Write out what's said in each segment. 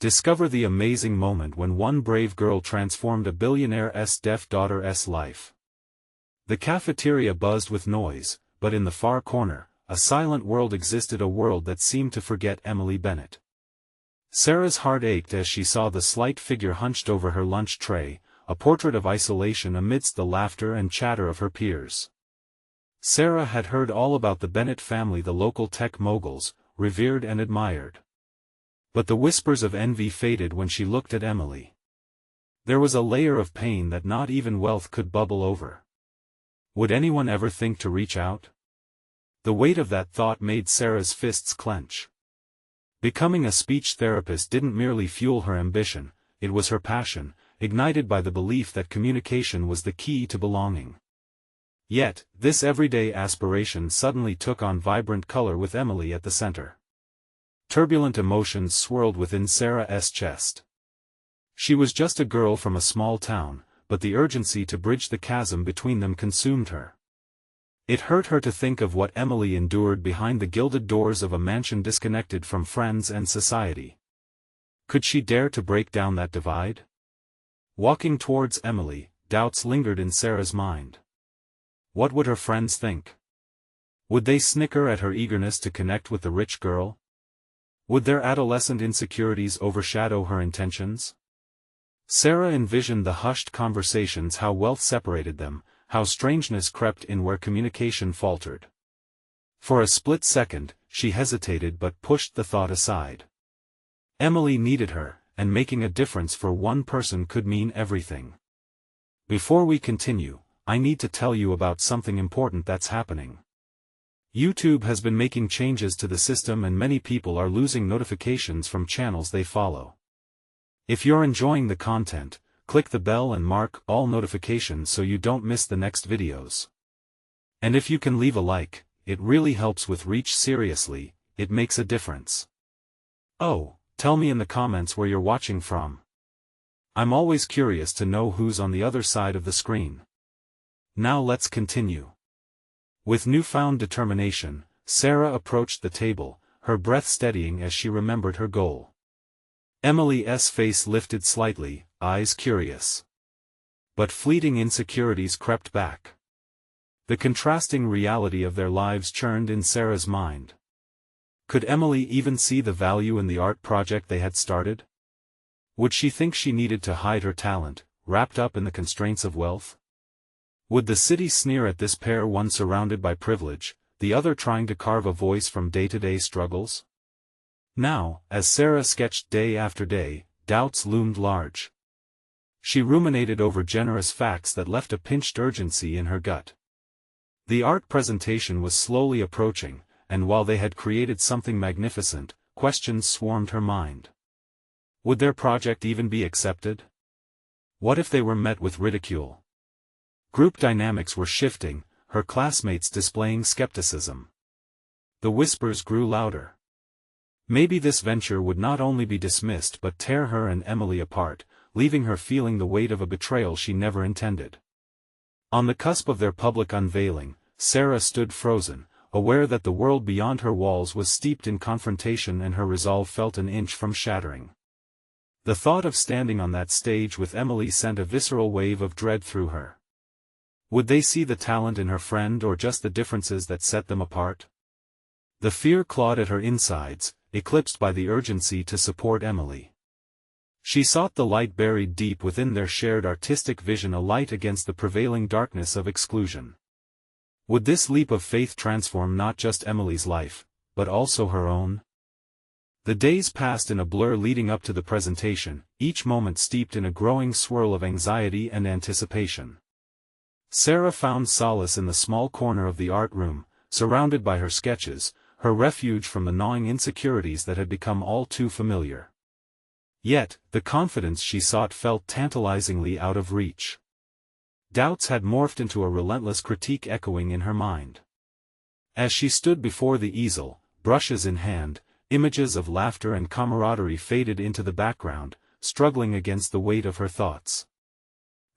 Discover the amazing moment when one brave girl transformed a billionaire's deaf daughter's life. The cafeteria buzzed with noise, but in the far corner, a silent world existed, a world that seemed to forget Emily Bennett. Sarah's heart ached as she saw the slight figure hunched over her lunch tray, a portrait of isolation amidst the laughter and chatter of her peers. Sarah had heard all about the Bennett family, the local tech moguls, revered and admired. But the whispers of envy faded when she looked at Emily. There was a layer of pain that not even wealth could bubble over. Would anyone ever think to reach out? The weight of that thought made Sarah's fists clench. Becoming a speech therapist didn't merely fuel her ambition, it was her passion, ignited by the belief that communication was the key to belonging. Yet, this everyday aspiration suddenly took on vibrant color with Emily at the center. Turbulent emotions swirled within Sarah's chest. She was just a girl from a small town, but the urgency to bridge the chasm between them consumed her. It hurt her to think of what Emily endured behind the gilded doors of a mansion disconnected from friends and society. Could she dare to break down that divide? Walking towards Emily, doubts lingered in Sarah's mind. What would her friends think? Would they snicker at her eagerness to connect with the rich girl? Would their adolescent insecurities overshadow her intentions? Sarah envisioned the hushed conversations, how wealth separated them, how strangeness crept in where communication faltered. For a split second, she hesitated but pushed the thought aside. Emily needed her, and making a difference for one person could mean everything. Before we continue, I need to tell you about something important that's happening. YouTube has been making changes to the system and many people are losing notifications from channels they follow. If you're enjoying the content, click the bell and mark all notifications so you don't miss the next videos. And if you can leave a like, it really helps with reach. Seriously, it makes a difference. Oh, tell me in the comments where you're watching from. I'm always curious to know who's on the other side of the screen. Now let's continue. With newfound determination, Sarah approached the table, her breath steadying as she remembered her goal. Emily's face lifted slightly, eyes curious. But fleeting insecurities crept back. The contrasting reality of their lives churned in Sarah's mind. Could Emily even see the value in the art project they had started? Would she think she needed to hide her talent, wrapped up in the constraints of wealth? Would the city sneer at this pair, one surrounded by privilege, the other trying to carve a voice from day-to-day struggles? Now, as Sarah sketched day after day, doubts loomed large. She ruminated over generous facts that left a pinched urgency in her gut. The art presentation was slowly approaching, and while they had created something magnificent, questions swarmed her mind. Would their project even be accepted? What if they were met with ridicule? Group dynamics were shifting, her classmates displaying skepticism. The whispers grew louder. Maybe this venture would not only be dismissed but tear her and Emily apart, leaving her feeling the weight of a betrayal she never intended. On the cusp of their public unveiling, Sarah stood frozen, aware that the world beyond her walls was steeped in confrontation and her resolve felt an inch from shattering. The thought of standing on that stage with Emily sent a visceral wave of dread through her. Would they see the talent in her friend or just the differences that set them apart? The fear clawed at her insides, eclipsed by the urgency to support Emily. She sought the light buried deep within their shared artistic vision, a light against the prevailing darkness of exclusion. Would this leap of faith transform not just Emily's life, but also her own? The days passed in a blur leading up to the presentation, each moment steeped in a growing swirl of anxiety and anticipation. Sarah found solace in the small corner of the art room, surrounded by her sketches, her refuge from the gnawing insecurities that had become all too familiar. Yet, the confidence she sought felt tantalizingly out of reach. Doubts had morphed into a relentless critique echoing in her mind. As she stood before the easel, brushes in hand, images of laughter and camaraderie faded into the background, struggling against the weight of her thoughts.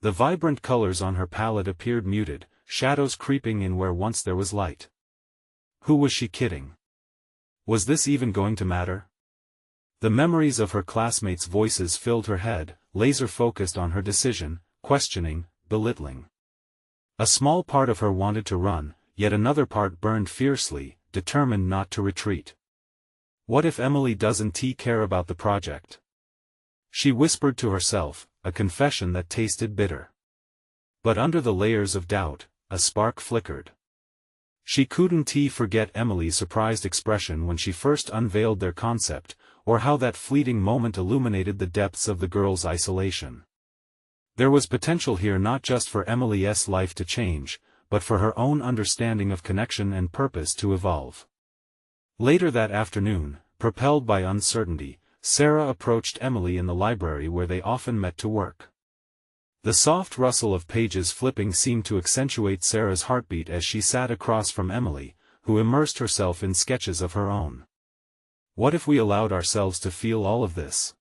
The vibrant colors on her palette appeared muted, shadows creeping in where once there was light. Who was she kidding? Was this even going to matter? The memories of her classmates' voices filled her head, laser-focused on her decision, questioning, belittling. A small part of her wanted to run, yet another part burned fiercely, determined not to retreat. What if Emily doesn't care about the project? She whispered to herself, a confession that tasted bitter. But under the layers of doubt, a spark flickered. She couldn't forget Emily's surprised expression when she first unveiled their concept, or how that fleeting moment illuminated the depths of the girl's isolation. There was potential here not just for Emily's life to change, but for her own understanding of connection and purpose to evolve. Later that afternoon, propelled by uncertainty, Sarah approached Emily in the library where they often met to work. The soft rustle of pages flipping seemed to accentuate Sarah's heartbeat as she sat across from Emily, who immersed herself in sketches of her own. What if we allowed ourselves to feel all of this?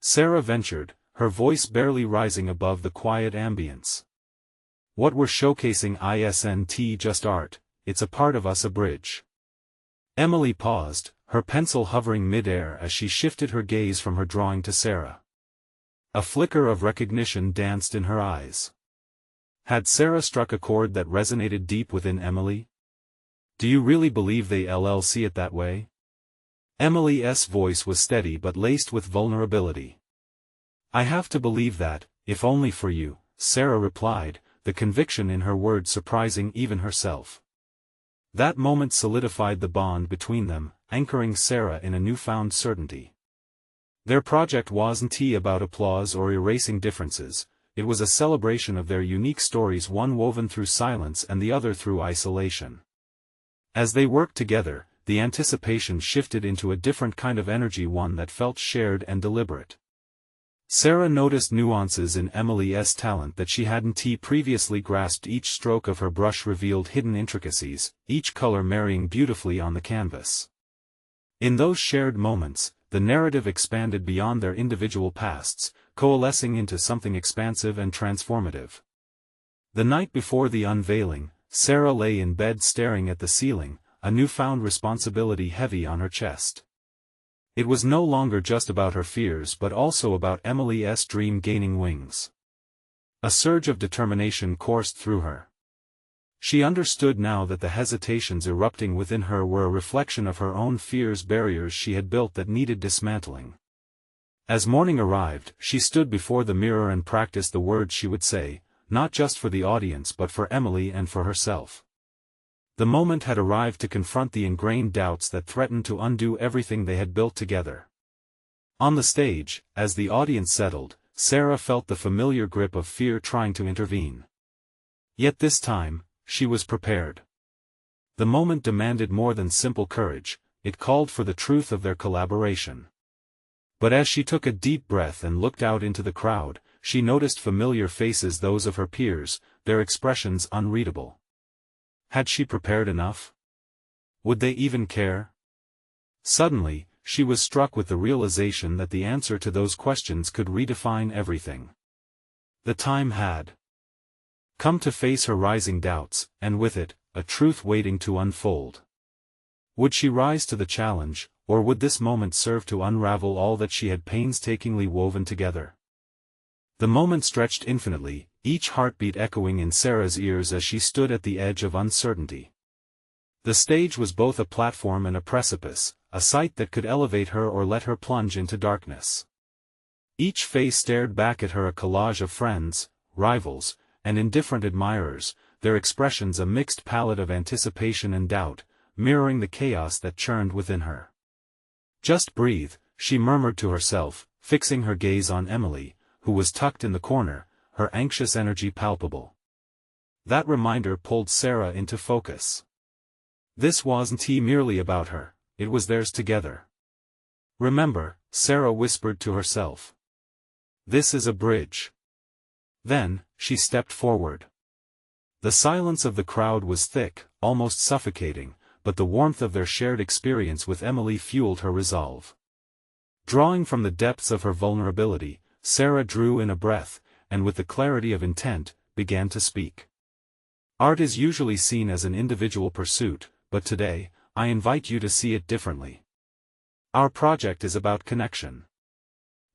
Sarah ventured, her voice barely rising above the quiet ambience. What we're showcasing isn't just art, it's a part of us, a bridge. Emily paused, her pencil hovering mid-air as she shifted her gaze from her drawing to Sarah. A flicker of recognition danced in her eyes. Had Sarah struck a chord that resonated deep within Emily? Do you really believe they'll see it that way? Emily's voice was steady but laced with vulnerability. I have to believe that, if only for you, Sarah replied, the conviction in her words surprising even herself. That moment solidified the bond between them, anchoring Sarah in a newfound certainty. Their project wasn't about applause or erasing differences, it was a celebration of their unique stories, one woven through silence and the other through isolation. As they worked together, the anticipation shifted into a different kind of energy, one that felt shared and deliberate. Sarah noticed nuances in Emily's talent that she hadn't previously grasped. Each stroke of her brush revealed hidden intricacies, each color marrying beautifully on the canvas. In those shared moments, the narrative expanded beyond their individual pasts, coalescing into something expansive and transformative. The night before the unveiling, Sarah lay in bed staring at the ceiling, a newfound responsibility heavy on her chest. It was no longer just about her fears but also about Emily's dream gaining wings. A surge of determination coursed through her. She understood now that the hesitations erupting within her were a reflection of her own fears, barriers she had built that needed dismantling. As morning arrived, she stood before the mirror and practiced the words she would say, not just for the audience but for Emily and for herself. The moment had arrived to confront the ingrained doubts that threatened to undo everything they had built together. On the stage, as the audience settled, Sarah felt the familiar grip of fear trying to intervene. Yet this time, she was prepared. The moment demanded more than simple courage, it called for the truth of their collaboration. But as she took a deep breath and looked out into the crowd, she noticed familiar faces, those of her peers, their expressions unreadable. Had she prepared enough? Would they even care? Suddenly, she was struck with the realization that the answer to those questions could redefine everything. The time had come to face her rising doubts, and with it, a truth waiting to unfold. Would she rise to the challenge, or would this moment serve to unravel all that she had painstakingly woven together? The moment stretched infinitely, each heartbeat echoing in Sarah's ears as she stood at the edge of uncertainty. The stage was both a platform and a precipice, a sight that could elevate her or let her plunge into darkness. Each face stared back at her, a collage of friends, rivals, and indifferent admirers, their expressions a mixed palette of anticipation and doubt, mirroring the chaos that churned within her. "Just breathe," she murmured to herself, fixing her gaze on Emily, who was tucked in the corner, her anxious energy palpable. That reminder pulled Sarah into focus. This wasn't merely about her, it was theirs together. "Remember," Sarah whispered to herself. "This is a bridge." Then, she stepped forward. The silence of the crowd was thick, almost suffocating, but the warmth of their shared experience with Emily fueled her resolve. Drawing from the depths of her vulnerability, Sarah drew in a breath, and with the clarity of intent, began to speak. "Art is usually seen as an individual pursuit, but today, I invite you to see it differently. Our project is about connection.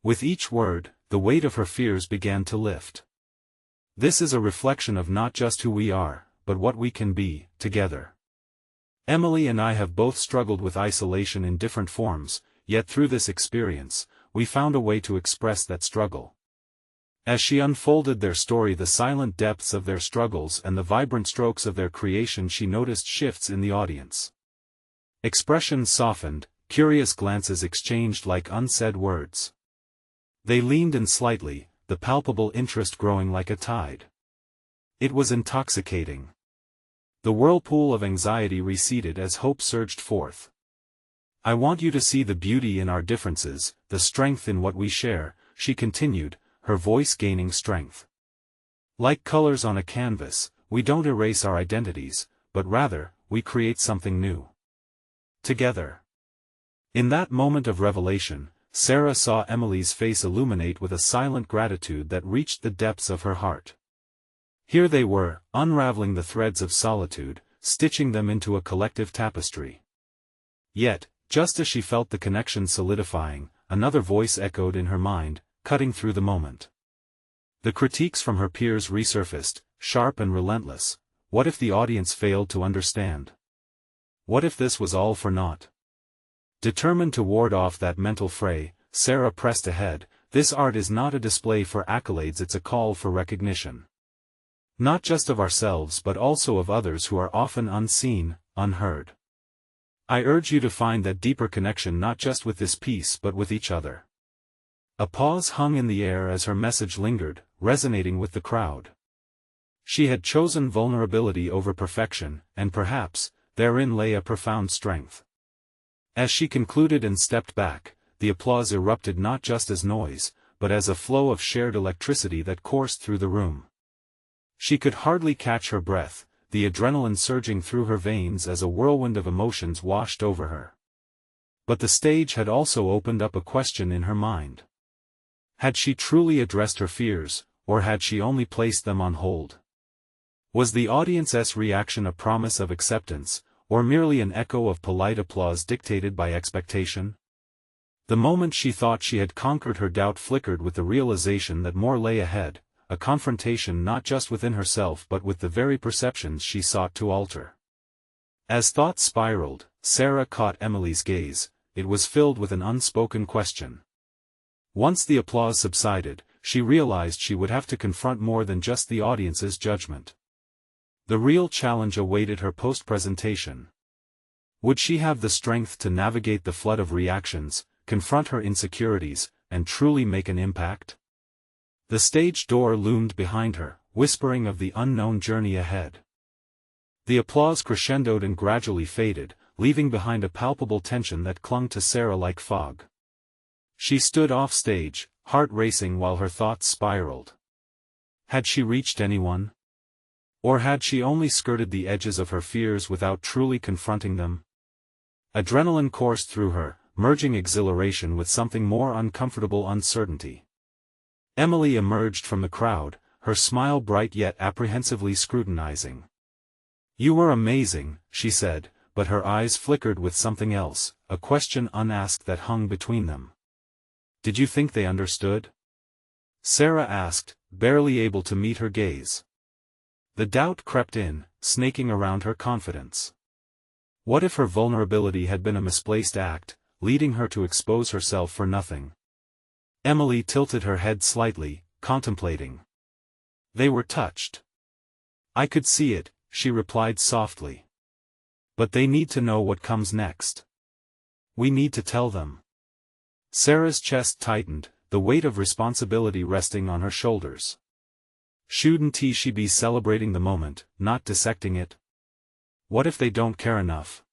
With each word, the weight of her fears began to lift. This is a reflection of not just who we are, but what we can be, together. Emily and I have both struggled with isolation in different forms, yet through this experience, we found a way to express that struggle. As she unfolded their story, the silent depths of their struggles and the vibrant strokes of their creation, she noticed shifts in the audience. Expressions softened, curious glances exchanged like unsaid words. They leaned in slightly, the palpable interest growing like a tide. It was intoxicating. The whirlpool of anxiety receded as hope surged forth. I want you to see the beauty in our differences, the strength in what we share, she continued, her voice gaining strength. Like colors on a canvas, we don't erase our identities, but rather, we create something new. Together. In that moment of revelation, Sarah saw Emily's face illuminate with a silent gratitude that reached the depths of her heart. Here they were, unraveling the threads of solitude, stitching them into a collective tapestry. Yet, just as she felt the connection solidifying, another voice echoed in her mind, cutting through the moment. The critiques from her peers resurfaced, sharp and relentless. What if the audience failed to understand? What if this was all for naught? Determined to ward off that mental fray, Sarah pressed ahead. This art is not a display for accolades, it's a call for recognition. Not just of ourselves but also of others who are often unseen, unheard. I urge you to find that deeper connection not just with this piece but with each other. A pause hung in the air as her message lingered, resonating with the crowd. She had chosen vulnerability over perfection, and perhaps, therein lay a profound strength. As she concluded and stepped back, the applause erupted not just as noise, but as a flow of shared electricity that coursed through the room. She could hardly catch her breath, the adrenaline surging through her veins as a whirlwind of emotions washed over her. But the stage had also opened up a question in her mind. Had she truly addressed her fears, or had she only placed them on hold? Was the audience's reaction a promise of acceptance, or merely an echo of polite applause dictated by expectation? The moment she thought she had conquered her doubt flickered with the realization that more lay ahead, a confrontation not just within herself but with the very perceptions she sought to alter. As thoughts spiraled, Sarah caught Emily's gaze. It was filled with an unspoken question. Once the applause subsided, she realized she would have to confront more than just the audience's judgment. The real challenge awaited her post-presentation. Would she have the strength to navigate the flood of reactions, confront her insecurities, and truly make an impact? The stage door loomed behind her, whispering of the unknown journey ahead. The applause crescendoed and gradually faded, leaving behind a palpable tension that clung to Sarah like fog. She stood off stage, heart racing while her thoughts spiraled. Had she reached anyone? Or had she only skirted the edges of her fears without truly confronting them? Adrenaline coursed through her, merging exhilaration with something more uncomfortable uncertainty. Emily emerged from the crowd, her smile bright yet apprehensively scrutinizing. "You were amazing," she said, but her eyes flickered with something else, a question unasked that hung between them. "Did you think they understood?" Sarah asked, barely able to meet her gaze. The doubt crept in, snaking around her confidence. What if her vulnerability had been a misplaced act, leading her to expose herself for nothing? Emily tilted her head slightly, contemplating. They were touched. "I could see it," she replied softly. "But they need to know what comes next. We need to tell them." Sarah's chest tightened, the weight of responsibility resting on her shoulders. Shouldn't she be celebrating the moment, not dissecting it? What if they don't care enough?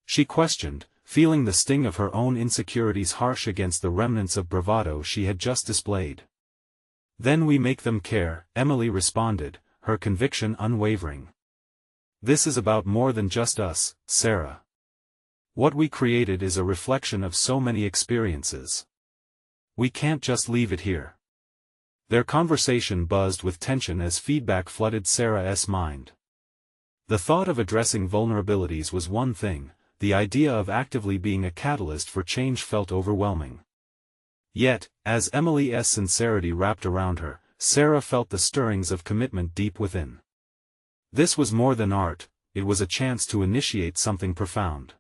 She questioned, feeling the sting of her own insecurities harsh against the remnants of bravado she had just displayed. "Then we make them care," Emily responded, her conviction unwavering. "This is about more than just us, Sarah. What we created is a reflection of so many experiences. We can't just leave it here." Their conversation buzzed with tension as feedback flooded Sarah's mind. The thought of addressing vulnerabilities was one thing, the idea of actively being a catalyst for change felt overwhelming. Yet, as Emily's sincerity wrapped around her, Sarah felt the stirrings of commitment deep within. This was more than art, it was a chance to initiate something profound.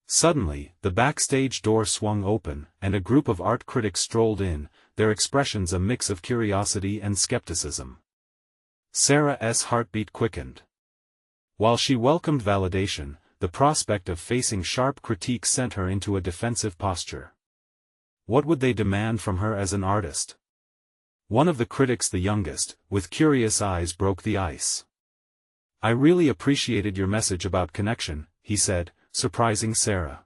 Suddenly, the backstage door swung open, and a group of art critics strolled in, their expressions a mix of curiosity and skepticism. Sarah's heartbeat quickened. While she welcomed validation, the prospect of facing sharp critique sent her into a defensive posture. What would they demand from her as an artist? One of the critics, the youngest, with curious eyes, broke the ice. "I really appreciated your message about connection," he said, surprising Sarah.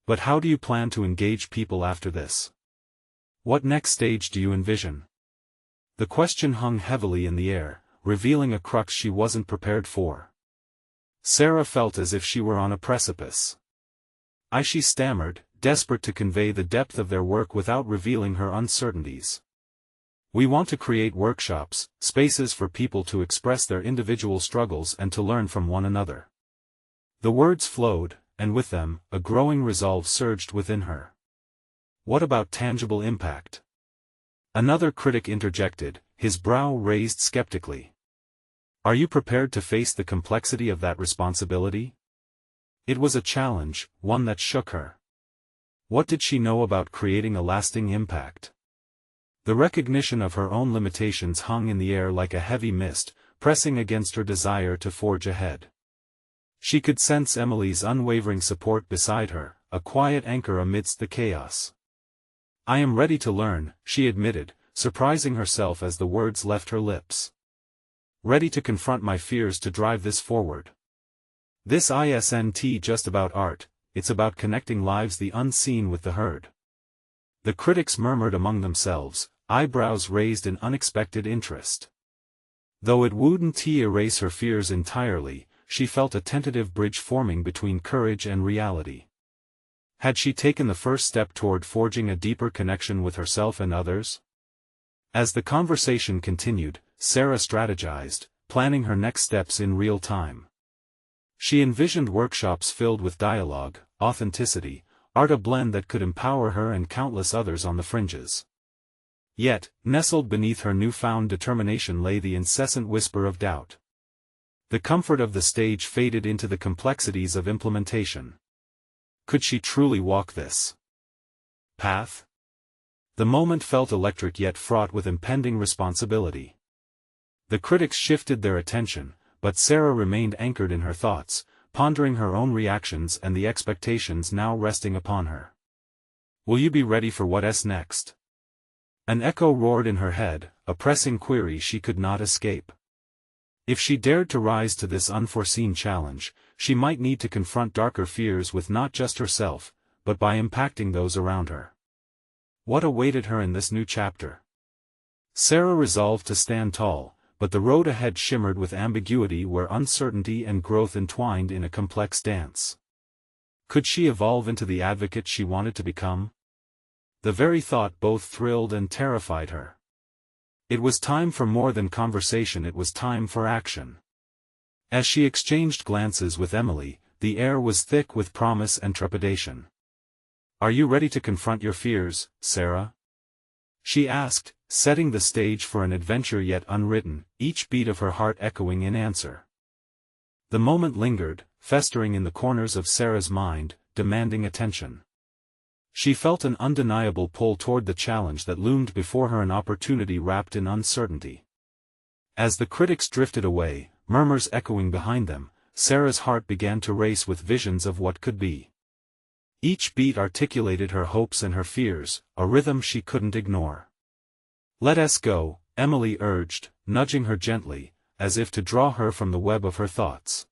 "But how do you plan to engage people after this? What next stage do you envision?" The question hung heavily in the air, revealing a crux she wasn't prepared for. Sarah felt as if she were on a precipice. She stammered, desperate to convey the depth of their work without revealing her uncertainties. "We want to create workshops, spaces for people to express their individual struggles and to learn from one another." The words flowed, and with them, a growing resolve surged within her. "What about tangible impact?" Another critic interjected, his brow raised skeptically. "Are you prepared to face the complexity of that responsibility?" It was a challenge, one that shook her. What did she know about creating a lasting impact? The recognition of her own limitations hung in the air like a heavy mist, pressing against her desire to forge ahead. She could sense Emily's unwavering support beside her, a quiet anchor amidst the chaos. "I am ready to learn," she admitted, surprising herself as the words left her lips. "Ready to confront my fears to drive this forward. This isn't just about art, it's about connecting lives the unseen with the heard." The critics murmured among themselves, eyebrows raised in unexpected interest. Though it wouldn't erase her fears entirely, she felt a tentative bridge forming between courage and reality. Had she taken the first step toward forging a deeper connection with herself and others? As the conversation continued, Sarah strategized, planning her next steps in real time. She envisioned workshops filled with dialogue, authenticity, art, a blend that could empower her and countless others on the fringes. Yet, nestled beneath her newfound determination lay the incessant whisper of doubt. The comfort of the stage faded into the complexities of implementation. Could she truly walk this path? The moment felt electric yet fraught with impending responsibility. The critics shifted their attention, but Sarah remained anchored in her thoughts, pondering her own reactions and the expectations now resting upon her. "Will you be ready for what's next?" An echo roared in her head, a pressing query she could not escape. If she dared to rise to this unforeseen challenge, she might need to confront darker fears with not just herself, but by impacting those around her. What awaited her in this new chapter? Sarah resolved to stand tall, but the road ahead shimmered with ambiguity where uncertainty and growth entwined in a complex dance. Could she evolve into the advocate she wanted to become? The very thought both thrilled and terrified her. It was time for more than conversation, it was time for action. As she exchanged glances with Emily, the air was thick with promise and trepidation. "Are you ready to confront your fears, Sarah?" she asked, setting the stage for an adventure yet unwritten, each beat of her heart echoing in answer. The moment lingered, festering in the corners of Sarah's mind, demanding attention. She felt an undeniable pull toward the challenge that loomed before her, an opportunity wrapped in uncertainty. As the critics drifted away, murmurs echoing behind them, Sarah's heart began to race with visions of what could be. Each beat articulated her hopes and her fears, a rhythm she couldn't ignore. "Let us go," Emily urged, nudging her gently, as if to draw her from the web of her thoughts.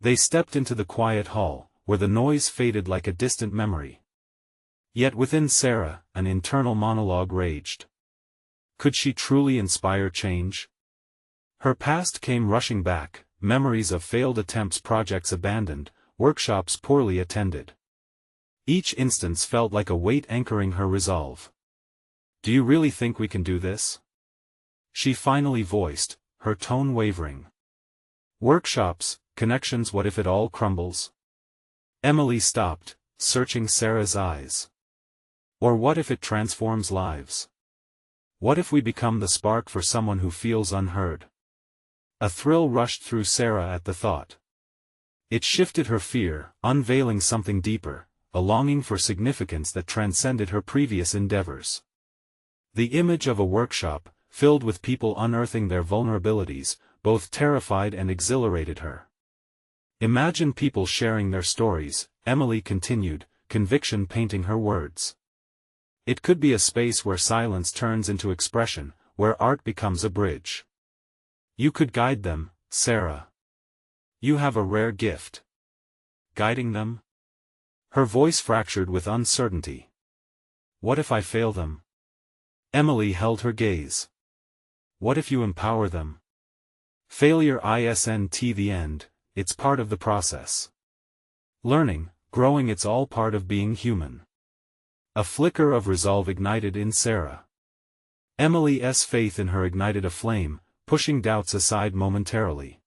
They stepped into the quiet hall, where the noise faded like a distant memory. Yet within Sarah, an internal monologue raged. Could she truly inspire change? Her past came rushing back, memories of failed attempts, projects abandoned, workshops poorly attended. Each instance felt like a weight anchoring her resolve. "Do you really think we can do this?" she finally voiced, her tone wavering. "Workshops, connections, what if it all crumbles?" Emily stopped, searching Sarah's eyes. Or what if it transforms lives? What if we become the spark for someone who feels unheard? A thrill rushed through Sarah at the thought. It shifted her fear, unveiling something deeper, a longing for significance that transcended her previous endeavors. The image of a workshop, filled with people unearthing their vulnerabilities, both terrified and exhilarated her. Imagine people sharing their stories, Emily continued, conviction painting her words. It could be a space where silence turns into expression, where art becomes a bridge. You could guide them, Sarah. You have a rare gift. Guiding them? Her voice fractured with uncertainty. What if I fail them? Emily held her gaze. What if you empower them? Failure isn't the end, it's part of the process. Learning, growing, it's all part of being human. A flicker of resolve ignited in Sarah. Emily's faith in her ignited a flame, pushing doubts aside momentarily.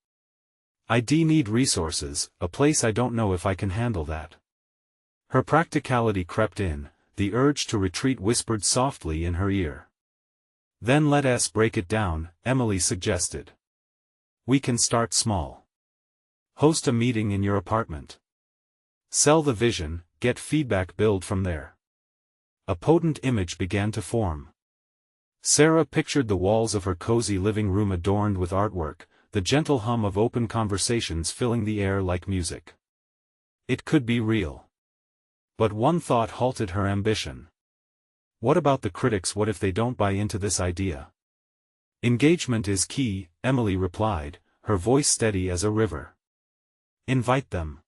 I need resources, a place I don't know if I can handle that. Her practicality crept in, the urge to retreat whispered softly in her ear. Then let us break it down, Emily suggested. We can start small. Host a meeting in your apartment. Sell the vision, get feedback, build from there. A potent image began to form. Sarah pictured the walls of her cozy living room adorned with artwork, the gentle hum of open conversations filling the air like music. It could be real. But one thought halted her ambition. What about the critics? What if they don't buy into this idea? Engagement is key, Emily replied, her voice steady as a river. Invite them.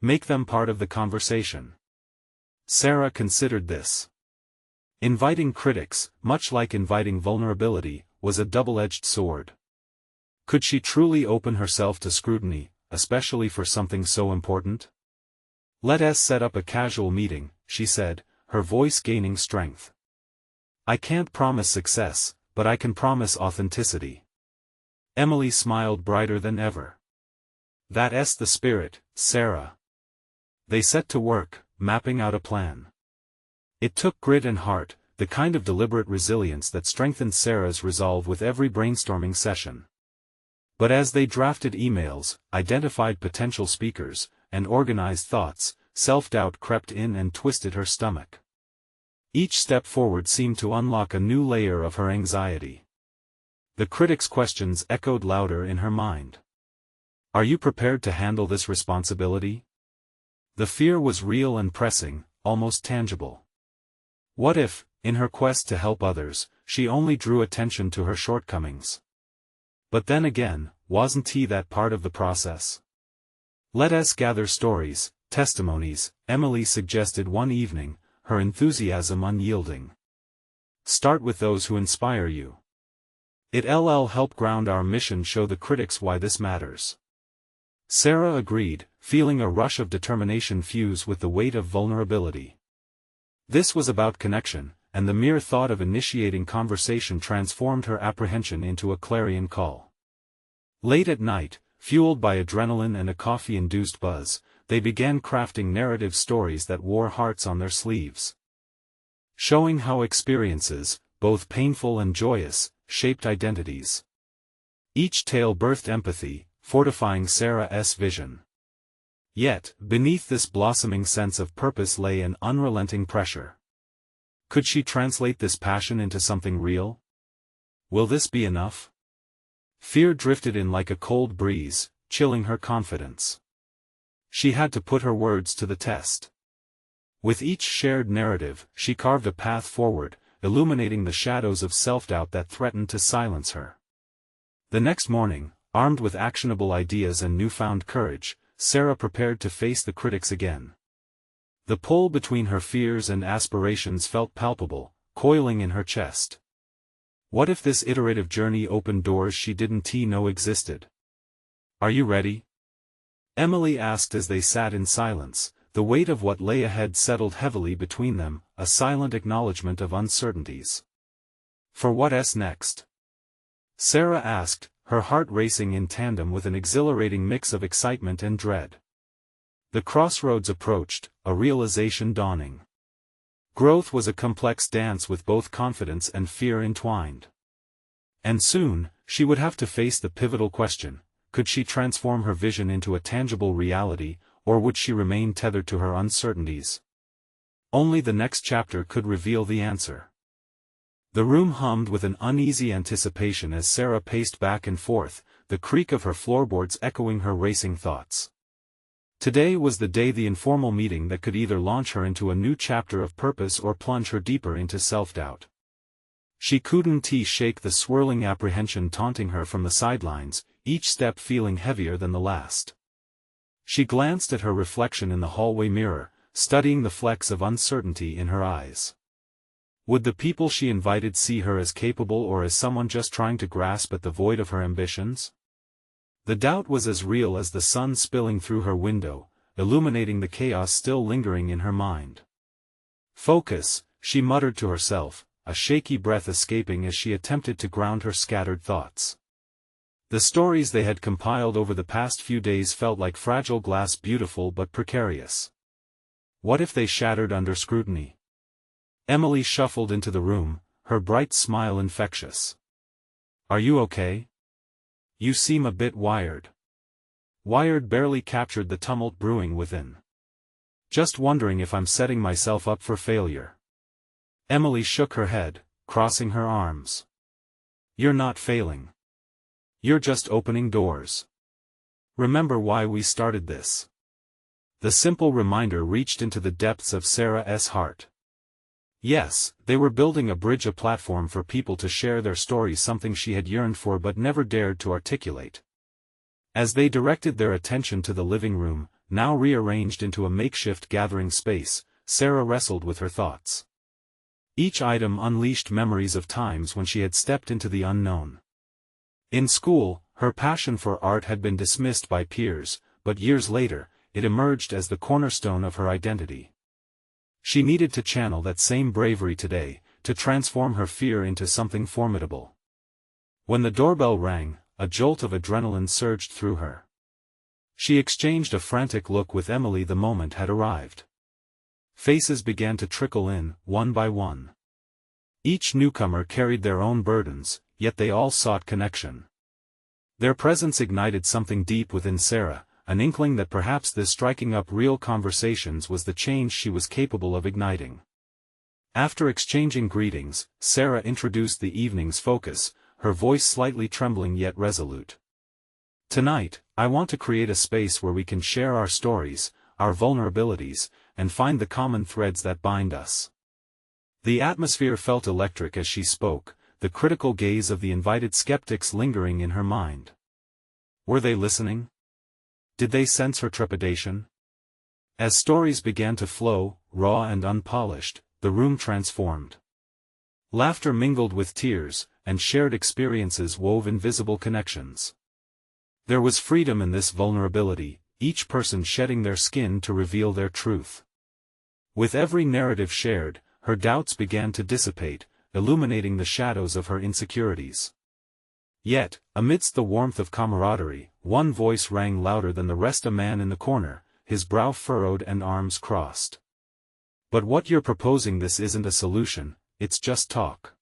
Make them part of the conversation. Sarah considered this. Inviting critics, much like inviting vulnerability, was a double-edged sword. Could she truly open herself to scrutiny, especially for something so important? Let us set up a casual meeting, she said, her voice gaining strength. I can't promise success, but I can promise authenticity. Emily smiled brighter than ever. That's the spirit, Sarah. They set to work, mapping out a plan. It took grit and heart, the kind of deliberate resilience that strengthened Sarah's resolve with every brainstorming session. But as they drafted emails, identified potential speakers, and organized thoughts, self-doubt crept in and twisted her stomach. Each step forward seemed to unlock a new layer of her anxiety. The critics' questions echoed louder in her mind. Are you prepared to handle this responsibility? The fear was real and pressing, almost tangible. What if, in her quest to help others, she only drew attention to her shortcomings? But then again, wasn't that part of the process? Let us gather stories, testimonies, Emily suggested one evening, her enthusiasm unyielding. Start with those who inspire you. It'll help ground our mission, show the critics why this matters. Sarah agreed, feeling a rush of determination fuse with the weight of vulnerability. This was about connection, and the mere thought of initiating conversation transformed her apprehension into a clarion call. Late at night, fueled by adrenaline and a coffee-induced buzz, they began crafting narrative stories that wore hearts on their sleeves. Showing how experiences, both painful and joyous, shaped identities. Each tale birthed empathy, fortifying Sarah's vision. Yet, beneath this blossoming sense of purpose lay an unrelenting pressure. Could she translate this passion into something real? Will this be enough? Fear drifted in like a cold breeze, chilling her confidence. She had to put her words to the test. With each shared narrative, she carved a path forward, illuminating the shadows of self-doubt that threatened to silence her. The next morning, armed with actionable ideas and newfound courage, Sarah prepared to face the critics again. The pull between her fears and aspirations felt palpable, coiling in her chest. What if this iterative journey opened doors she didn't know existed? Are you ready? Emily asked as they sat in silence, the weight of what lay ahead settled heavily between them, a silent acknowledgement of uncertainties. For what's next? Sarah asked, her heart racing in tandem with an exhilarating mix of excitement and dread. The crossroads approached, a realization dawning. Growth was a complex dance with both confidence and fear entwined. And soon, she would have to face the pivotal question: could she transform her vision into a tangible reality, or would she remain tethered to her uncertainties? Only the next chapter could reveal the answer. The room hummed with an uneasy anticipation as Sarah paced back and forth, the creak of her floorboards echoing her racing thoughts. Today was the day, the informal meeting that could either launch her into a new chapter of purpose or plunge her deeper into self-doubt. She couldn't shake the swirling apprehension taunting her from the sidelines, each step feeling heavier than the last. She glanced at her reflection in the hallway mirror, studying the flecks of uncertainty in her eyes. Would the people she invited see her as capable or as someone just trying to grasp at the void of her ambitions? The doubt was as real as the sun spilling through her window, illuminating the chaos still lingering in her mind. "Focus," she muttered to herself, a shaky breath escaping as she attempted to ground her scattered thoughts. The stories they had compiled over the past few days felt like fragile glass, beautiful but precarious. What if they shattered under scrutiny? Emily shuffled into the room, her bright smile infectious. "Are you okay? You seem a bit wired." Wired barely captured the tumult brewing within. "Just wondering if I'm setting myself up for failure." Emily shook her head, crossing her arms. "You're not failing. You're just opening doors. Remember why we started this." The simple reminder reached into the depths of Sarah's heart. Yes, they were building a bridge, a platform for people to share their stories, something she had yearned for but never dared to articulate. As they directed their attention to the living room, now rearranged into a makeshift gathering space, Sarah wrestled with her thoughts. Each item unleashed memories of times when she had stepped into the unknown. In school, her passion for art had been dismissed by peers, but years later, it emerged as the cornerstone of her identity. She needed to channel that same bravery today, to transform her fear into something formidable. When the doorbell rang, a jolt of adrenaline surged through her. She exchanged a frantic look with Emily the moment had arrived. Faces began to trickle in, one by one. Each newcomer carried their own burdens, yet they all sought connection. Their presence ignited something deep within Sarah, an inkling that perhaps this striking up real conversations was the change she was capable of igniting. After exchanging greetings, Sarah introduced the evening's focus, her voice slightly trembling yet resolute. "Tonight, I want to create a space where we can share our stories, our vulnerabilities, and find the common threads that bind us." The atmosphere felt electric as she spoke, the critical gaze of the invited skeptics lingering in her mind. Were they listening? Did they sense her trepidation? As stories began to flow, raw and unpolished, the room transformed. Laughter mingled with tears, and shared experiences wove invisible connections. There was freedom in this vulnerability, each person shedding their skin to reveal their truth. With every narrative shared, her doubts began to dissipate, illuminating the shadows of her insecurities. Yet, amidst the warmth of camaraderie, one voice rang louder than the rest, a man in the corner, his brow furrowed and arms crossed. "But what you're proposing, this isn't a solution, it's just talk."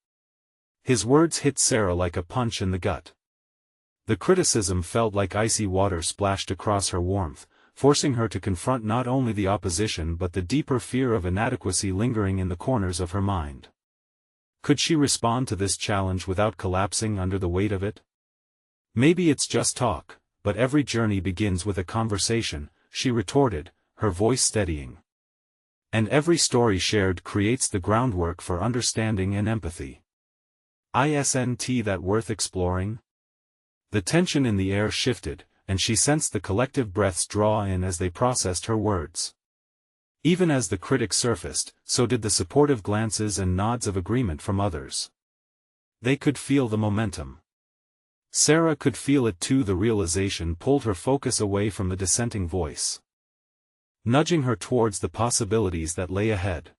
His words hit Sarah like a punch in the gut. The criticism felt like icy water splashed across her warmth, forcing her to confront not only the opposition but the deeper fear of inadequacy lingering in the corners of her mind. Could she respond to this challenge without collapsing under the weight of it? "Maybe it's just talk, but every journey begins with a conversation," she retorted, her voice steadying. "And every story shared creates the groundwork for understanding and empathy. Isn't that worth exploring?" The tension in the air shifted, and she sensed the collective breaths draw in as they processed her words. Even as the critics surfaced, so did the supportive glances and nods of agreement from others. They could feel the momentum. Sarah could feel it too. The realization pulled her focus away from the dissenting voice, nudging her towards the possibilities that lay ahead.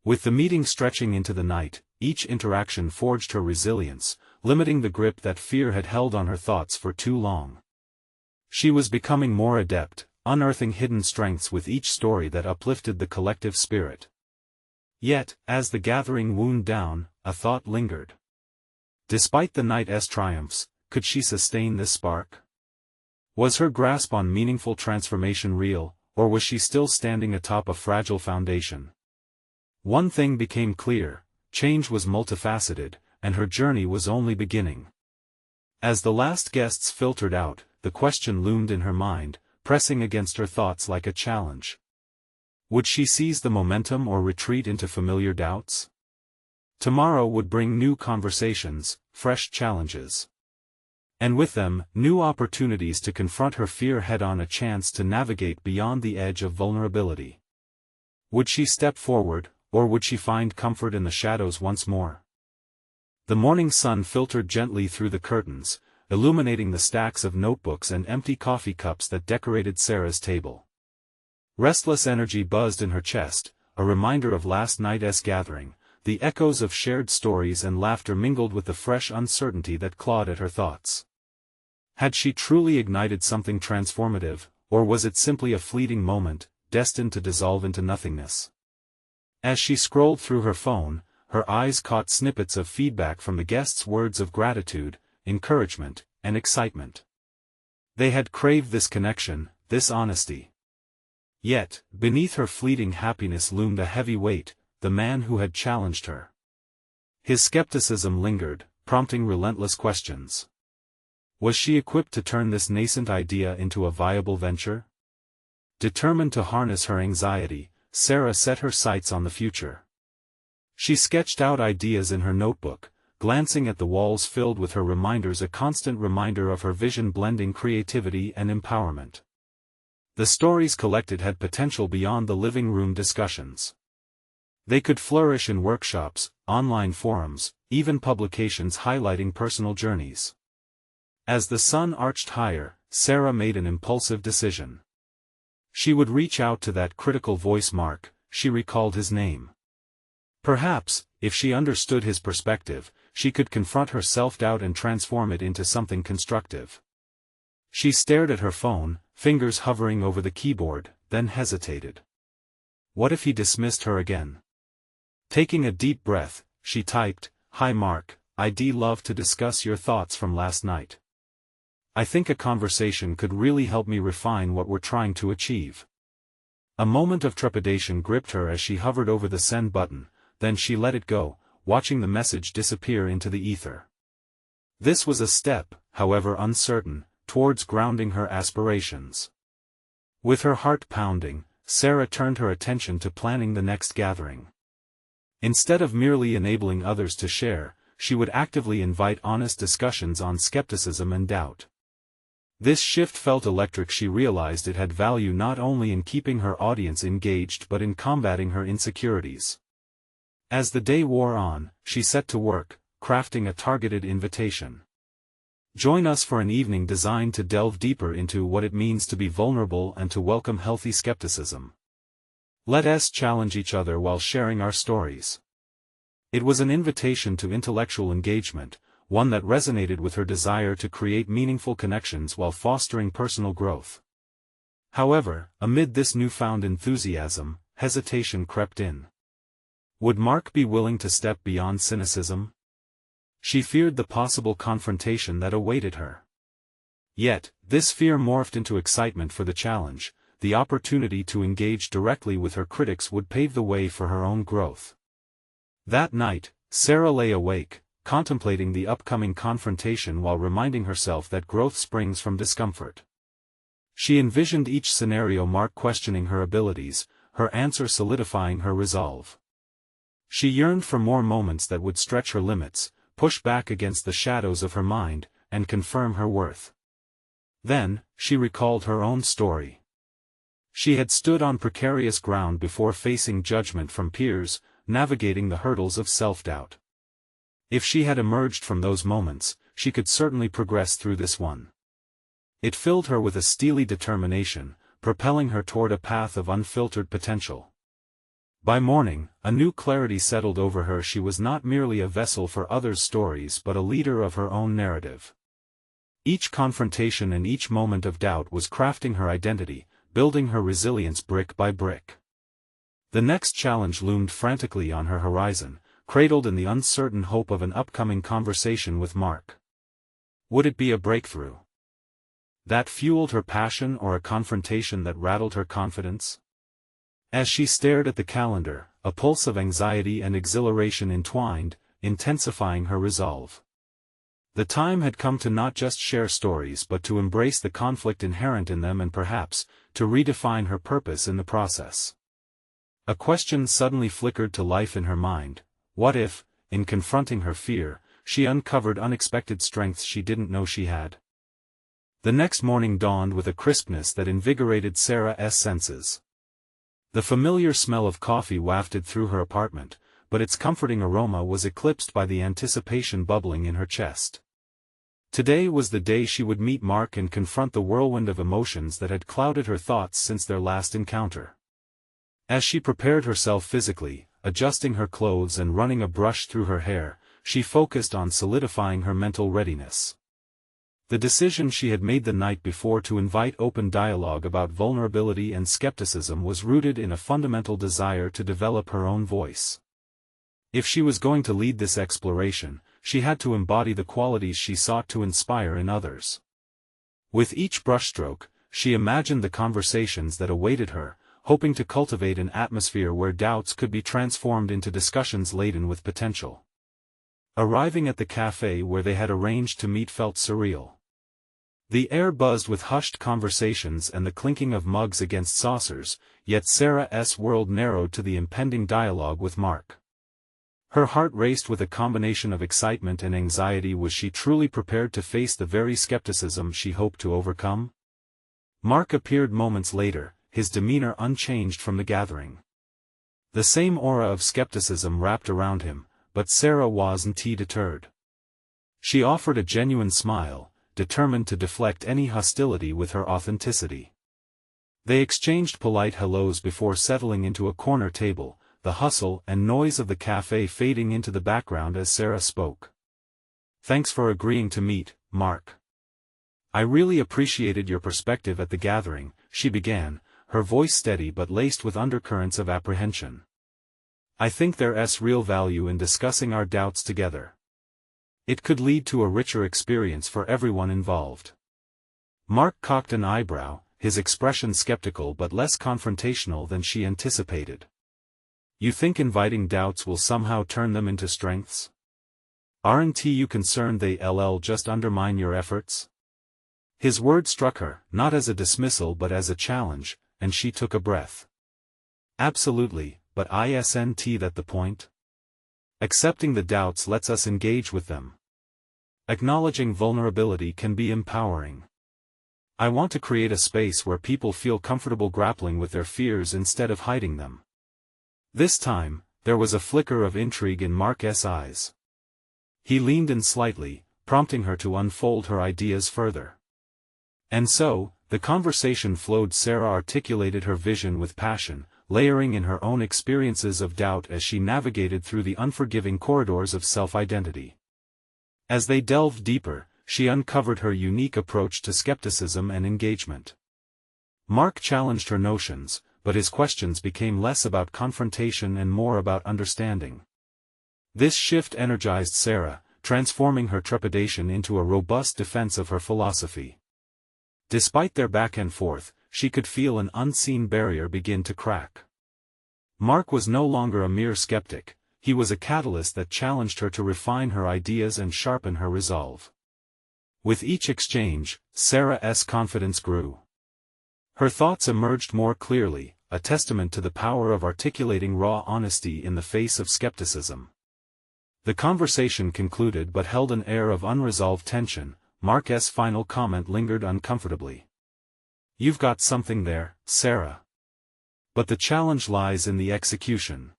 With the meeting stretching into the night, each interaction forged her resilience, limiting the grip that fear had held on her thoughts for too long. She was becoming more adept, unearthing hidden strengths with each story that uplifted the collective spirit. Yet, as the gathering wound down, a thought lingered. Despite the night's triumphs, could she sustain this spark? Was her grasp on meaningful transformation real, or was she still standing atop a fragile foundation? One thing became clear: change was multifaceted, and her journey was only beginning. As the last guests filtered out, the question loomed in her mind, pressing against her thoughts like a challenge. Would she seize the momentum or retreat into familiar doubts? Tomorrow would bring new conversations, fresh challenges. And with them, new opportunities to confront her fear head-on, a chance to navigate beyond the edge of vulnerability. Would she step forward, or would she find comfort in the shadows once more? The morning sun filtered gently through the curtains, illuminating the stacks of notebooks and empty coffee cups that decorated Sarah's table. Restless energy buzzed in her chest, a reminder of last night's gathering. The echoes of shared stories and laughter mingled with the fresh uncertainty that clawed at her thoughts. Had she truly ignited something transformative, or was it simply a fleeting moment, destined to dissolve into nothingness? As she scrolled through her phone, her eyes caught snippets of feedback from the guests' words of gratitude, encouragement, and excitement. They had craved this connection, this honesty. Yet, beneath her fleeting happiness loomed a heavy weight: the man who had challenged her. His skepticism lingered, prompting relentless questions. Was she equipped to turn this nascent idea into a viable venture? Determined to harness her anxiety, Sarah set her sights on the future. She sketched out ideas in her notebook, glancing at the walls filled with her reminders, a constant reminder of her vision blending creativity and empowerment. The stories collected had potential beyond the living room discussions. They could flourish in workshops, online forums, even publications highlighting personal journeys. As the sun arched higher, Sarah made an impulsive decision. She would reach out to that critical voice. Mark, she recalled his name. Perhaps, if she understood his perspective, she could confront her self-doubt and transform it into something constructive. She stared at her phone, fingers hovering over the keyboard, then hesitated. What if he dismissed her again? Taking a deep breath, she typed, "Hi Mark, I'd love to discuss your thoughts from last night. I think a conversation could really help me refine what we're trying to achieve." A moment of trepidation gripped her as she hovered over the send button, then she let it go, watching the message disappear into the ether. This was a step, however uncertain, towards grounding her aspirations. With her heart pounding, Sarah turned her attention to planning the next gathering. Instead of merely enabling others to share, she would actively invite honest discussions on skepticism and doubt. This shift felt electric. She realized it had value not only in keeping her audience engaged but in combating her insecurities. As the day wore on, she set to work, crafting a targeted invitation. Join us for an evening designed to delve deeper into what it means to be vulnerable and to welcome healthy skepticism. Let us challenge each other while sharing our stories. It was an invitation to intellectual engagement, one that resonated with her desire to create meaningful connections while fostering personal growth. However, amid this newfound enthusiasm, hesitation crept in. Would Mark be willing to step beyond cynicism? She feared the possible confrontation that awaited her. Yet, this fear morphed into excitement for the challenge. The opportunity to engage directly with her critics would pave the way for her own growth. That night, Sarah lay awake, contemplating the upcoming confrontation while reminding herself that growth springs from discomfort. She envisioned each scenario: Mark questioning her abilities, her answer solidifying her resolve. She yearned for more moments that would stretch her limits, push back against the shadows of her mind, and confirm her worth. Then, she recalled her own story. She had stood on precarious ground before facing judgment from peers, navigating the hurdles of self-doubt. If she had emerged from those moments, she could certainly progress through this one. It filled her with a steely determination, propelling her toward a path of unfiltered potential. By morning, a new clarity settled over her. She was not merely a vessel for others' stories but a leader of her own narrative. Each confrontation and each moment of doubt was crafting her identity, building her resilience brick by brick. The next challenge loomed frantically on her horizon, cradled in the uncertain hope of an upcoming conversation with Mark. Would it be a breakthrough that fueled her passion or a confrontation that rattled her confidence? As she stared at the calendar, a pulse of anxiety and exhilaration entwined, intensifying her resolve. The time had come to not just share stories but to embrace the conflict inherent in them and perhaps, to redefine her purpose in the process. A question suddenly flickered to life in her mind: what if, in confronting her fear, she uncovered unexpected strengths she didn't know she had? The next morning dawned with a crispness that invigorated Sarah's senses. The familiar smell of coffee wafted through her apartment, but its comforting aroma was eclipsed by the anticipation bubbling in her chest. Today was the day she would meet Mark and confront the whirlwind of emotions that had clouded her thoughts since their last encounter. As she prepared herself physically, adjusting her clothes and running a brush through her hair, she focused on solidifying her mental readiness. The decision she had made the night before to invite open dialogue about vulnerability and skepticism was rooted in a fundamental desire to develop her own voice. If she was going to lead this exploration, she had to embody the qualities she sought to inspire in others. With each brushstroke, she imagined the conversations that awaited her, hoping to cultivate an atmosphere where doubts could be transformed into discussions laden with potential. Arriving at the cafe where they had arranged to meet felt surreal. The air buzzed with hushed conversations and the clinking of mugs against saucers, yet Sarah's world narrowed to the impending dialogue with Mark. Her heart raced with a combination of excitement and anxiety. Was she truly prepared to face the very skepticism she hoped to overcome? Mark appeared moments later, his demeanor unchanged from the gathering. The same aura of skepticism wrapped around him, but Sarah wasn't deterred. She offered a genuine smile, determined to deflect any hostility with her authenticity. They exchanged polite hellos before settling into a corner table, the hustle and noise of the cafe fading into the background as Sarah spoke. "Thanks for agreeing to meet, Mark. I really appreciated your perspective at the gathering," she began, her voice steady but laced with undercurrents of apprehension. "I think there's real value in discussing our doubts together. It could lead to a richer experience for everyone involved." Mark cocked an eyebrow, his expression skeptical but less confrontational than she anticipated. "You think inviting doubts will somehow turn them into strengths? Aren't you concerned they'll just undermine your efforts?" His word struck her, not as a dismissal but as a challenge, and she took a breath. "Absolutely, but isn't that the point? Accepting the doubts lets us engage with them. Acknowledging vulnerability can be empowering. I want to create a space where people feel comfortable grappling with their fears instead of hiding them." This time, there was a flicker of intrigue in Mark's eyes. He leaned in slightly, prompting her to unfold her ideas further. And so, the conversation flowed. Sarah articulated her vision with passion, layering in her own experiences of doubt as she navigated through the unforgiving corridors of self-identity. As they delved deeper, she uncovered her unique approach to skepticism and engagement. Mark challenged her notions, but his questions became less about confrontation and more about understanding. This shift energized Sarah, transforming her trepidation into a robust defense of her philosophy. Despite their back and forth, she could feel an unseen barrier begin to crack. Mark was no longer a mere skeptic, he was a catalyst that challenged her to refine her ideas and sharpen her resolve. With each exchange, Sarah's confidence grew. Her thoughts emerged more clearly, a testament to the power of articulating raw honesty in the face of skepticism. The conversation concluded but held an air of unresolved tension. Mark's final comment lingered uncomfortably. "You've got something there, Sarah. But the challenge lies in the execution.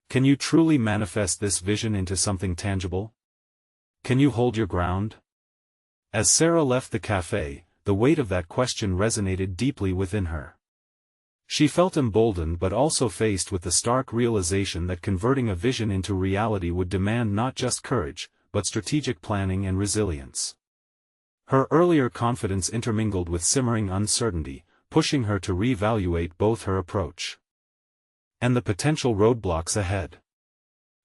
Can you truly manifest this vision into something tangible? Can you hold your ground?" As Sarah left the cafe, the weight of that question resonated deeply within her. She felt emboldened but also faced with the stark realization that converting a vision into reality would demand not just courage, but strategic planning and resilience. Her earlier confidence intermingled with simmering uncertainty, pushing her to reevaluate both her approach and the potential roadblocks ahead.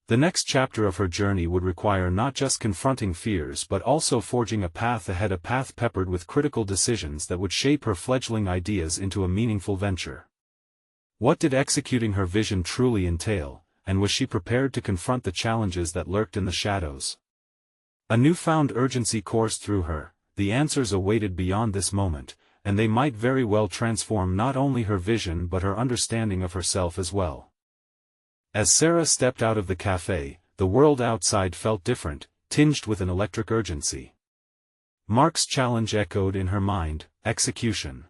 The next chapter of her journey would require not just confronting fears but also forging a path ahead, a path peppered with critical decisions that would shape her fledgling ideas into a meaningful venture. What did executing her vision truly entail, and was she prepared to confront the challenges that lurked in the shadows? A newfound urgency coursed through her. The answers awaited beyond this moment, and they might very well transform not only her vision but her understanding of herself as well. As Sarah stepped out of the cafe, the world outside felt different, tinged with an electric urgency. Mark's challenge echoed in her mind: execution.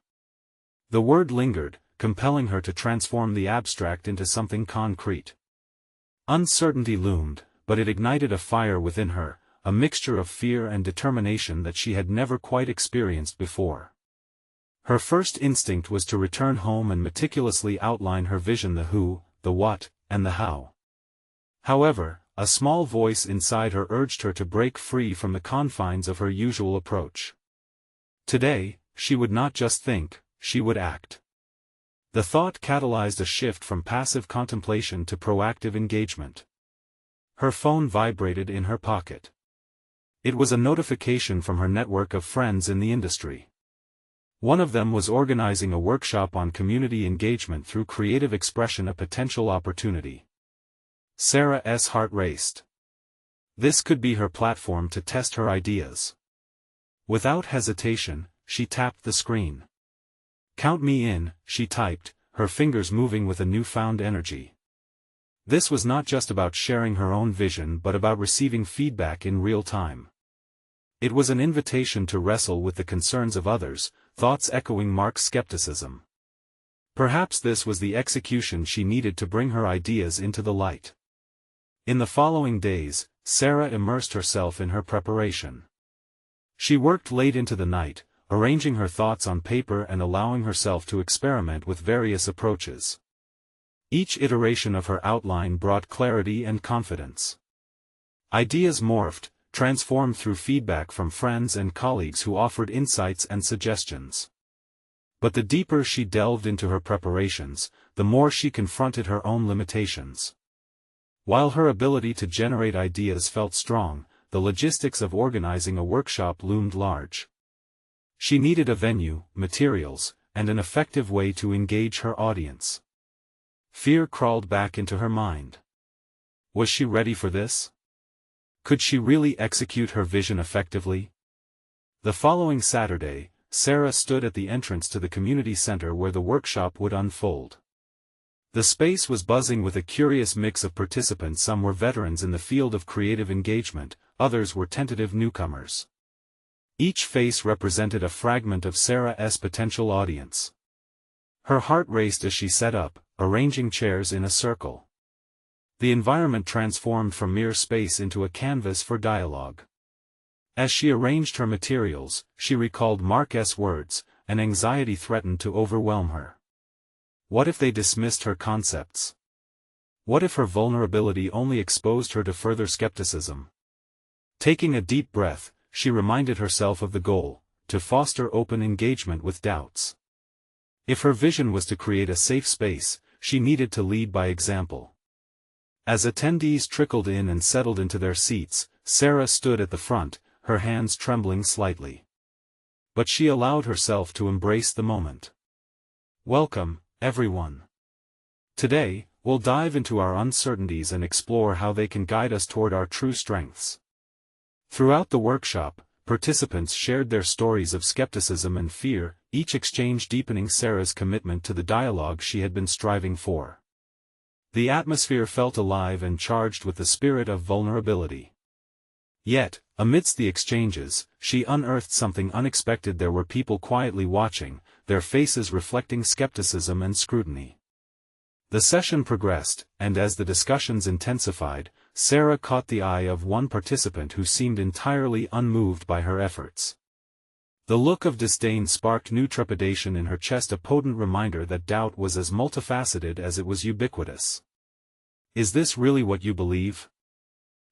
The word lingered, compelling her to transform the abstract into something concrete. Uncertainty loomed, but it ignited a fire within her, a mixture of fear and determination that she had never quite experienced before. Her first instinct was to return home and meticulously outline her vision: the who, the what, and the how. However, a small voice inside her urged her to break free from the confines of her usual approach. Today, she would not just think, she would act. The thought catalyzed a shift from passive contemplation to proactive engagement. Her phone vibrated in her pocket. It was a notification from her network of friends in the industry. One of them was organizing a workshop on community engagement through creative expression, a potential opportunity. Sarah's heart raced. This could be her platform to test her ideas. Without hesitation, she tapped the screen. "Count me in," she typed, her fingers moving with a newfound energy. This was not just about sharing her own vision but about receiving feedback in real time. It was an invitation to wrestle with the concerns of others, thoughts echoing Mark's skepticism. Perhaps this was the execution she needed to bring her ideas into the light. In the following days, Sarah immersed herself in her preparation. She worked late into the night, arranging her thoughts on paper and allowing herself to experiment with various approaches. Each iteration of her outline brought clarity and confidence. Ideas morphed, transformed through feedback from friends and colleagues who offered insights and suggestions. But the deeper she delved into her preparations, the more she confronted her own limitations. While her ability to generate ideas felt strong, the logistics of organizing a workshop loomed large. She needed a venue, materials, and an effective way to engage her audience. Fear crawled back into her mind. Was she ready for this? Could she really execute her vision effectively? The following Saturday, Sarah stood at the entrance to the community center where the workshop would unfold. The space was buzzing with a curious mix of participants. Some were veterans in the field of creative engagement, others were tentative newcomers. Each face represented a fragment of Sarah's potential audience. Her heart raced as she set up, arranging chairs in a circle. The environment transformed from mere space into a canvas for dialogue. As she arranged her materials, she recalled Mark's words: an anxiety threatened to overwhelm her. What if they dismissed her concepts? What if her vulnerability only exposed her to further skepticism? Taking a deep breath, she reminded herself of the goal: to foster open engagement with doubts. If her vision was to create a safe space, she needed to lead by example. As attendees trickled in and settled into their seats, Sarah stood at the front, her hands trembling slightly. But she allowed herself to embrace the moment. "Welcome, everyone. Today, we'll dive into our uncertainties and explore how they can guide us toward our true strengths." Throughout the workshop, participants shared their stories of skepticism and fear, each exchange deepening Sarah's commitment to the dialogue she had been striving for. The atmosphere felt alive and charged with the spirit of vulnerability. Yet, amidst the exchanges, she unearthed something unexpected. There were people quietly watching, their faces reflecting skepticism and scrutiny. The session progressed, and as the discussions intensified, Sarah caught the eye of one participant who seemed entirely unmoved by her efforts. The look of disdain sparked new trepidation in her chest, a potent reminder that doubt was as multifaceted as it was ubiquitous. "Is this really what you believe?"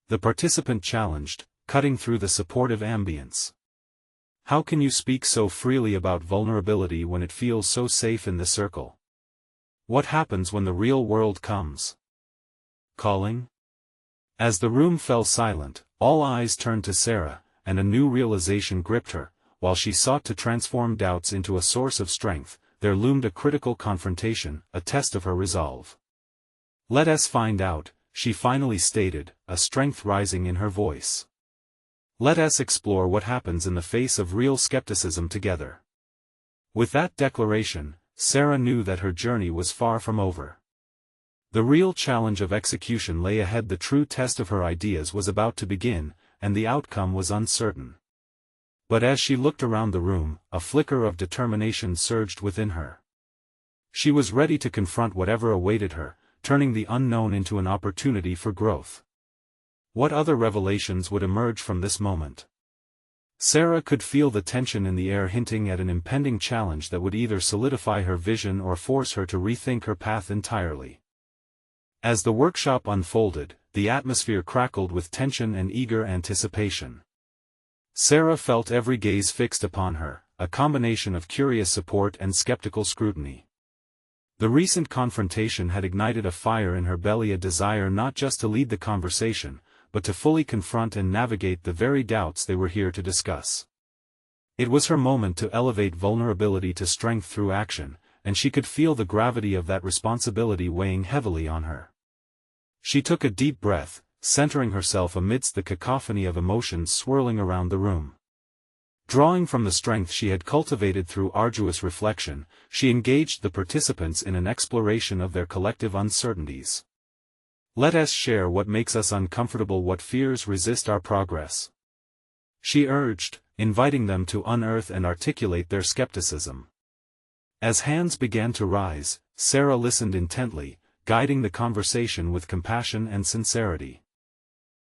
the participant challenged, cutting through the supportive ambience. How can you speak so freely about vulnerability when it feels so safe in the circle? What happens when the real world comes calling? As the room fell silent, all eyes turned to Sarah, and a new realization gripped her. While she sought to transform doubts into a source of strength, there loomed a critical confrontation, a test of her resolve. "Let us find out," she finally stated, a strength rising in her voice. "Let us explore what happens in the face of real skepticism together." With that declaration, Sarah knew that her journey was far from over. The real challenge of execution lay ahead. The true test of her ideas was about to begin, and the outcome was uncertain. But as she looked around the room, a flicker of determination surged within her. She was ready to confront whatever awaited her, turning the unknown into an opportunity for growth. What other revelations would emerge from this moment? Sarah could feel the tension in the air, hinting at an impending challenge that would either solidify her vision or force her to rethink her path entirely. As the workshop unfolded, the atmosphere crackled with tension and eager anticipation. Sarah felt every gaze fixed upon her, a combination of curious support and skeptical scrutiny. The recent confrontation had ignited a fire in her belly, a desire not just to lead the conversation, but to fully confront and navigate the very doubts they were here to discuss. It was her moment to elevate vulnerability to strength through action, and she could feel the gravity of that responsibility weighing heavily on her. She took a deep breath, centering herself amidst the cacophony of emotions swirling around the room. Drawing from the strength she had cultivated through arduous reflection, she engaged the participants in an exploration of their collective uncertainties. "Let us share what makes us uncomfortable, what fears resist our progress," she urged, inviting them to unearth and articulate their skepticism. As hands began to rise, Sarah listened intently, guiding the conversation with compassion and sincerity.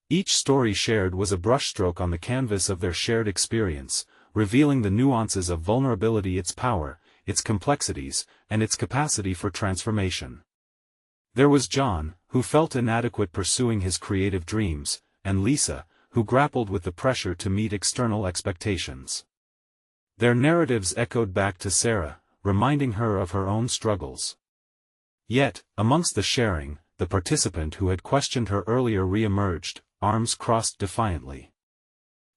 Each story shared was a brushstroke on the canvas of their shared experience, revealing the nuances of vulnerability, its power, its complexities, and its capacity for transformation. There was John, who felt inadequate pursuing his creative dreams, and Lisa, who grappled with the pressure to meet external expectations. Their narratives echoed back to Sarah, reminding her of her own struggles. Yet, amongst the sharing, the participant who had questioned her earlier re-emerged, arms crossed defiantly.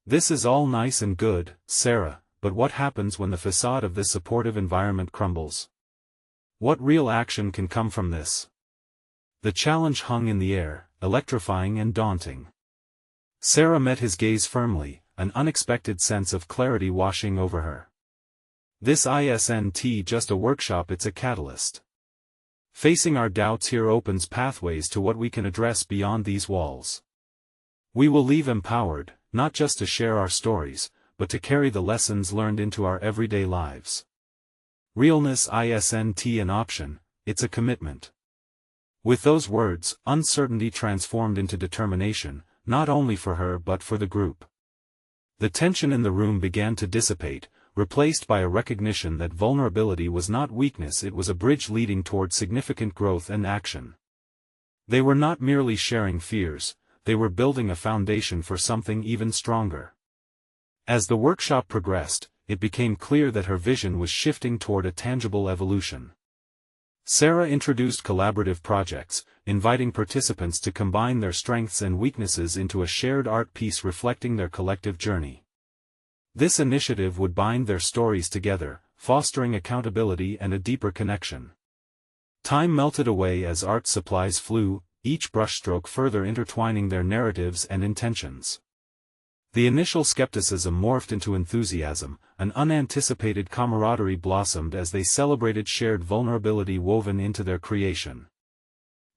"This is all nice and good, Sarah, but what happens when the facade of this supportive environment crumbles? What real action can come from this?" The challenge hung in the air, electrifying and daunting. Sarah met his gaze firmly, an unexpected sense of clarity washing over her. "This isn't just a workshop, it's a catalyst. Facing our doubts here opens pathways to what we can address beyond these walls. We will leave empowered, not just to share our stories, but to carry the lessons learned into our everyday lives. Realness isn't an option, it's a commitment." With those words, uncertainty transformed into determination, not only for her but for the group. The tension in the room began to dissipate, replaced by a recognition that vulnerability was not weakness, it was a bridge leading toward significant growth and action. They were not merely sharing fears, they were building a foundation for something even stronger. As the workshop progressed, it became clear that her vision was shifting toward a tangible evolution. Sarah introduced collaborative projects, inviting participants to combine their strengths and weaknesses into a shared art piece reflecting their collective journey. This initiative would bind their stories together, fostering accountability and a deeper connection. Time melted away as art supplies flew, each brushstroke further intertwining their narratives and intentions. The initial skepticism morphed into enthusiasm, an unanticipated camaraderie blossomed as they celebrated shared vulnerability woven into their creation.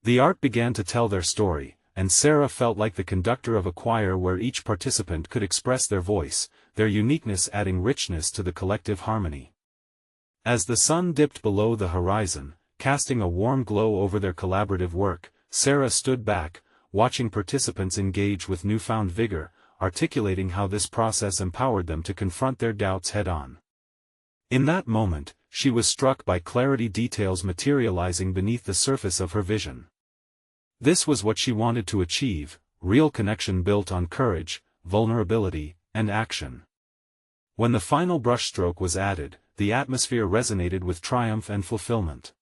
The art began to tell their story, and Sarah felt like the conductor of a choir where each participant could express their voice, their uniqueness adding richness to the collective harmony. As the sun dipped below the horizon, casting a warm glow over their collaborative work, Sarah stood back, watching participants engage with newfound vigor, articulating how this process empowered them to confront their doubts head-on. In that moment, she was struck by clarity, details materializing beneath the surface of her vision. This was what she wanted to achieve, real connection built on courage, vulnerability, and action. When the final brushstroke was added, the atmosphere resonated with triumph and fulfillment.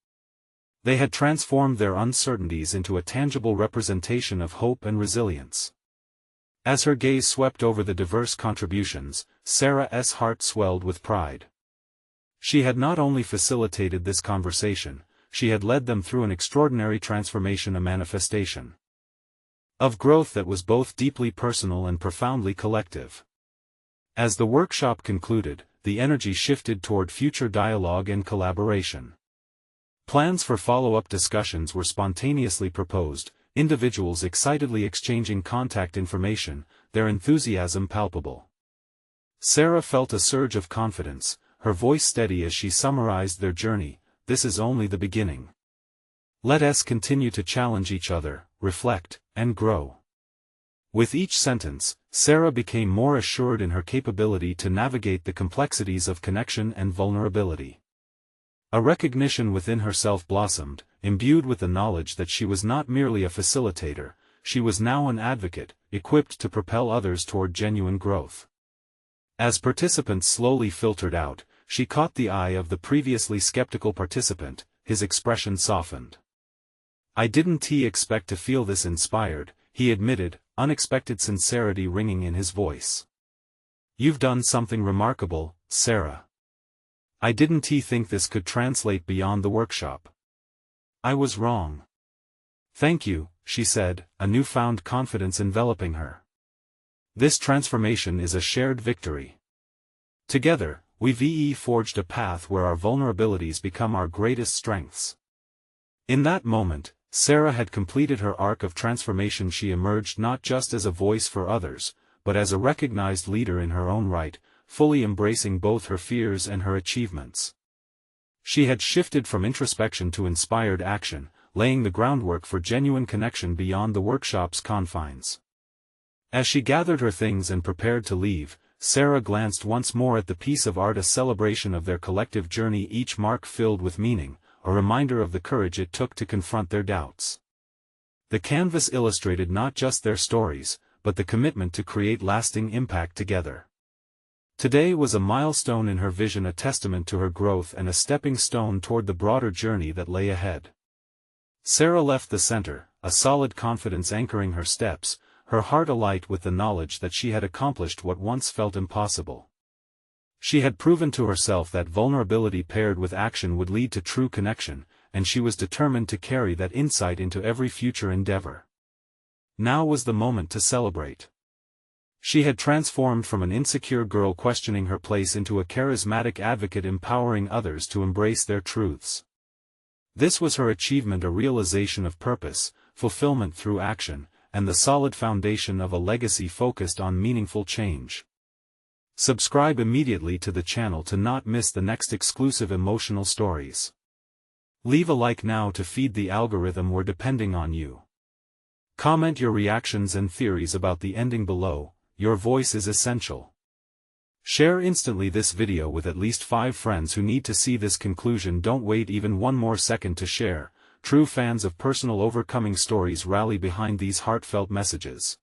They had transformed their uncertainties into a tangible representation of hope and resilience. As her gaze swept over the diverse contributions, Sarah's heart swelled with pride. She had not only facilitated this conversation, she had led them through an extraordinary transformation, a manifestation of growth that was both deeply personal and profoundly collective. As the workshop concluded, the energy shifted toward future dialogue and collaboration. Plans for follow-up discussions were spontaneously proposed, individuals excitedly exchanging contact information, their enthusiasm palpable. Sarah felt a surge of confidence, her voice steady as she summarized their journey. This is only the beginning. Let us continue to challenge each other, reflect, and grow. With each sentence, Sarah became more assured in her capability to navigate the complexities of connection and vulnerability. A recognition within herself blossomed, imbued with the knowledge that she was not merely a facilitator, she was now an advocate, equipped to propel others toward genuine growth. As participants slowly filtered out, she caught the eye of the previously skeptical participant, his expression softened. "I didn't expect to feel this inspired," he admitted, unexpected sincerity ringing in his voice. "You've done something remarkable, Sarah. I didn't think this could translate beyond the workshop. I was wrong." "Thank you," she said, a newfound confidence enveloping her. "This transformation is a shared victory. Together, we've forged a path where our vulnerabilities become our greatest strengths." In that moment, Sarah had completed her arc of transformation. She emerged not just as a voice for others, but as a recognized leader in her own right, fully embracing both her fears and her achievements. She had shifted from introspection to inspired action, laying the groundwork for genuine connection beyond the workshop's confines. As she gathered her things and prepared to leave, Sarah glanced once more at the piece of art, a celebration of their collective journey, each mark filled with meaning, a reminder of the courage it took to confront their doubts. The canvas illustrated not just their stories, but the commitment to create lasting impact together. Today was a milestone in her vision, a testament to her growth and a stepping stone toward the broader journey that lay ahead. Sarah left the center, a solid confidence anchoring her steps, her heart alight with the knowledge that she had accomplished what once felt impossible. She had proven to herself that vulnerability paired with action would lead to true connection, and she was determined to carry that insight into every future endeavor. Now was the moment to celebrate. She had transformed from an insecure girl questioning her place into a charismatic advocate empowering others to embrace their truths. This was her achievement, a realization of purpose, fulfillment through action, and the solid foundation of a legacy focused on meaningful change. Subscribe immediately to the channel to not miss the next exclusive emotional stories. Leave a like now to feed the algorithm. We're depending on you. Comment your reactions and theories about the ending below. Your voice is essential. Share instantly this video with at least 5 friends who need to see this conclusion. Don't wait even one more second to share. True fans of personal overcoming stories rally behind these heartfelt messages.